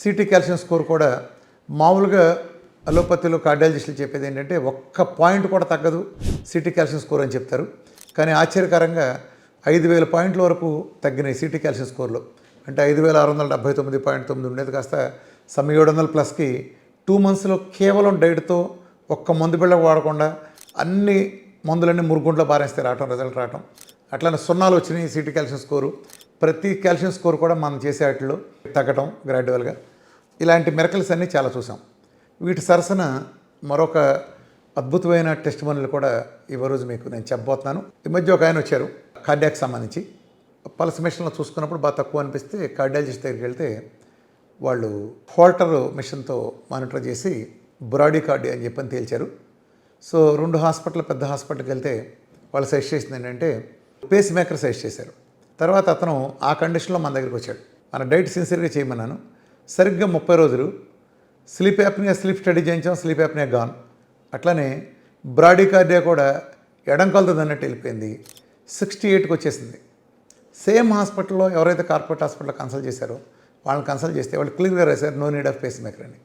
City calcium score కూడా మామూలుగా అలోపతిలో కార్డియాలజిస్టులు చెప్పేది ఏంటంటే ఒక్క పాయింట్ కూడా తగ్గదు సిటీ కాల్షియం స్కోర్ అని చెప్తారు. కానీ ఆశ్చర్యకరంగా 5,000 పాయింట్ల వరకు తగ్గినాయి సిటీ కాల్షియం స్కోర్లో. అంటే 5,679.9 ఉండేది కాస్త 700+కి 2 మంత్స్లో కేవలం డైట్తో ఒక్క మందు బిళ్ళ వాడకుండా అన్ని మందులన్నీ మురుగుంట్లో బారేస్తే రిజల్ట్ రావటం. అట్లానే సున్నాలు వచ్చినాయి సిటీ కాల్షియం స్కోరు. ప్రతి కాల్షియం స్కోర్ కూడా మనం చేసే వాటిలో తగ్గటం గ్రాడ్యువల్గా. ఇలాంటి మిరకల్స్ అన్నీ చాలా చూసాం. వీటి సరసన మరొక అద్భుతమైన టెస్ట్ మనీలు కూడా ఈ రోజు మీకు నేను చెప్పబోతున్నాను. ఈ మధ్య ఒక ఆయన వచ్చారు కార్డియాక్ సంబంధించి. పల్స్ మిషన్లో చూసుకున్నప్పుడు బాగా తక్కువ అనిపిస్తే కార్డియాలజిస్ట్ దగ్గరికి వెళ్తే వాళ్ళు హోల్టర్ మిషన్తో మానిటర్ చేసి బ్రాడీకార్డియా అని చెప్పని తేల్చారు. సో 2 పెద్ద హాస్పిటల్కి వెళ్తే వాళ్ళు సజెస్ట్ చేసింది ఏంటంటే పేస్ మేకర్ సజెస్ట్ చేశారు. తర్వాత అతను ఆ కండిషన్లో మన దగ్గరికి వచ్చాడు. మన డైట్ సిన్సియర్గా చేయమన్నాను. సరిగ్గా 30 రోజులు స్లీప్ స్టడీ చేయించాం. Sleep apnea gone. అట్లానే బ్రాడీకార్డియా కూడా ఎడంకొలతది అన్నట్టు వెళ్ళిపోయింది. 68కి వచ్చేసింది. సేమ్ హాస్పిటల్లో ఎవరైతే కార్పొరేట్ హాస్పిటల్లో కన్సల్ట్ చేశారో వాళ్ళని కన్సల్ట్ చేస్తే వాళ్ళు క్లియర్గా రాశారు no need of pacemaker అని.